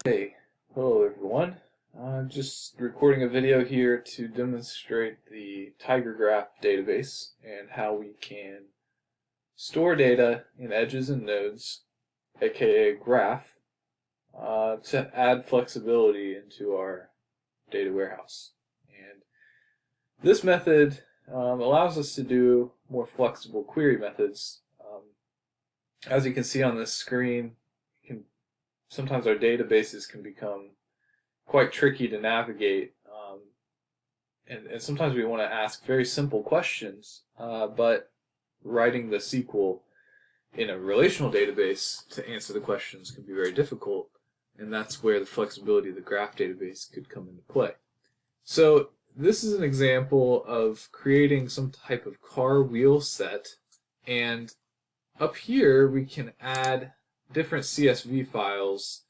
Hey, hello everyone. I'm just recording a video here to demonstrate the TigerGraph database and how we can store data in edges and nodes, aka graph, to add flexibility into our data warehouse. And this method allows us to do more flexible query methods. As you can see on this screen, sometimes our databases can become quite tricky to navigate, and sometimes we want to ask very simple questions, but writing the SQL in a relational database to answer the questions can be very difficult, and that's where the flexibility of the graph database could come into play. So this is an example of creating some type of car wheel set, and up here we can add different CSV files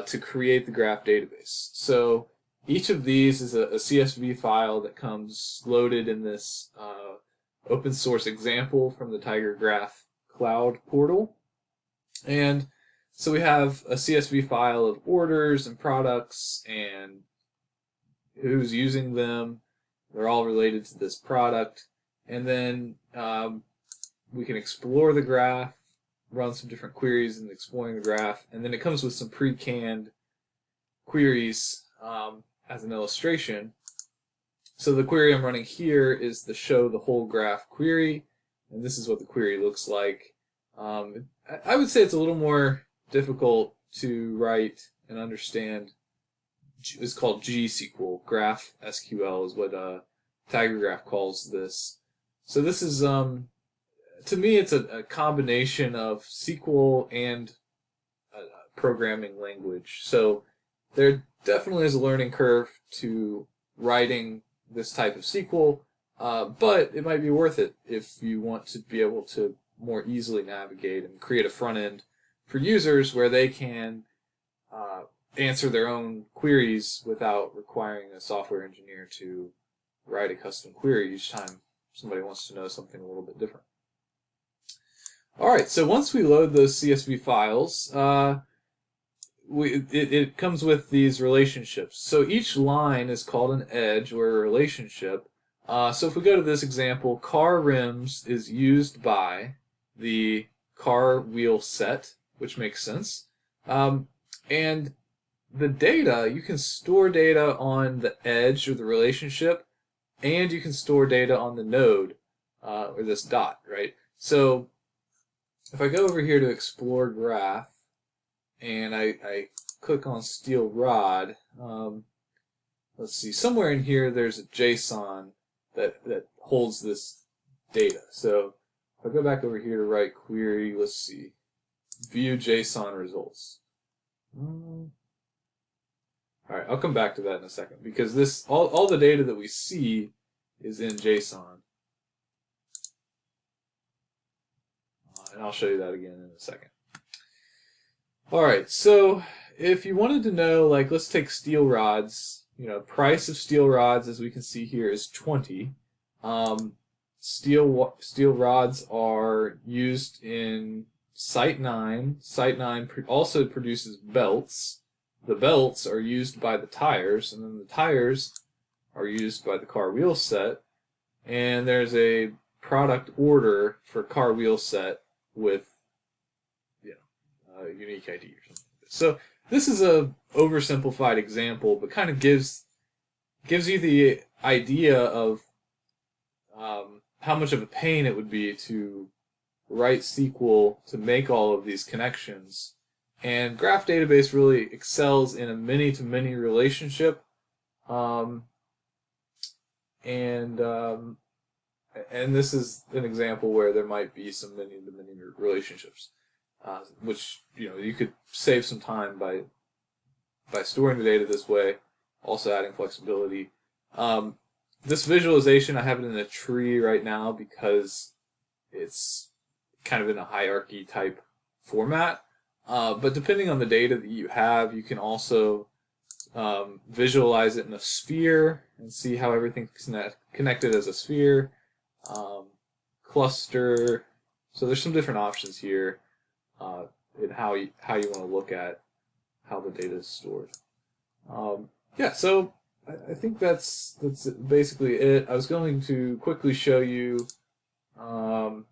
to create the graph database. So each of these is a CSV file that comes loaded in this open source example from the TigerGraph cloud portal. And so we have a CSV file of orders and products and who's using them. They're all related to this product. And then we can explore the graph, run some different queries in exploring the graph, and then it comes with some pre-canned queries as an illustration. So the query I'm running here is the show the whole graph query, and this is what the query looks like. I would say it's a little more difficult to write and understand. It's called GSQL, Graph SQL is what TigerGraph calls this. So this is to me, it's a combination of SQL and programming language. So there definitely is a learning curve to writing this type of SQL, but it might be worth it if you want to be able to more easily navigate and create a front end for users where they can answer their own queries without requiring a software engineer to write a custom query each time somebody wants to know something a little bit different. Alright, so once we load those CSV files, it comes with these relationships. So each line is called an edge or a relationship. So if we go to this example, car rims is used by the car wheel set, which makes sense. And the data, you can store data on the edge or the relationship, and you can store data on the node, or this dot, right? So if I go over here to explore graph and I click on steel rod, let's see, somewhere in here there's a JSON that holds this data. So if I go back over here to write query, let's see, view JSON results. Alright, I'll come back to that in a second because this all the data that we see is in JSON. And I'll show you that again in a second. Alright, so if you wanted to know, like, let's take steel rods, price of steel rods, as we can see here, is 20. Steel rods are used in Site 9. Site 9 also produces belts. The belts are used by the tires, and then the tires are used by the car wheel set. And there's a product order for car wheel set with a unique ID or something. So this is a oversimplified example, but kind of gives you the idea of how much of a pain it would be to write SQL to make all of these connections. And Graph Database really excels in a many-to-many relationship, and this is an example where there might be some many-to-many relationships, which you could save some time by storing the data this way, also adding flexibility. This visualization, I have it in a tree right now because it's kind of in a hierarchy type format. But depending on the data that you have, you can also visualize it in a sphere and see how everything's connected as a sphere. Cluster. So there's some different options here in how you want to look at how the data is stored. Yeah, so I think that's basically it. I was going to quickly show you the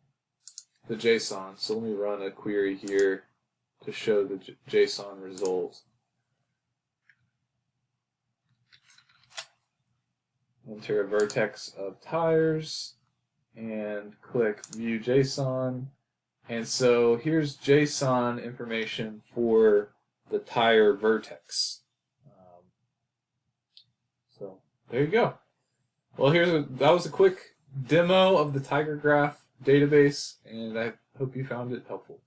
JSON. So let me run a query here to show the JSON result. Enter a vertex of tires and click View JSON. And so here's JSON information for the tire vertex. So there you go. Well, that was a quick demo of the TigerGraph database, and I hope you found it helpful.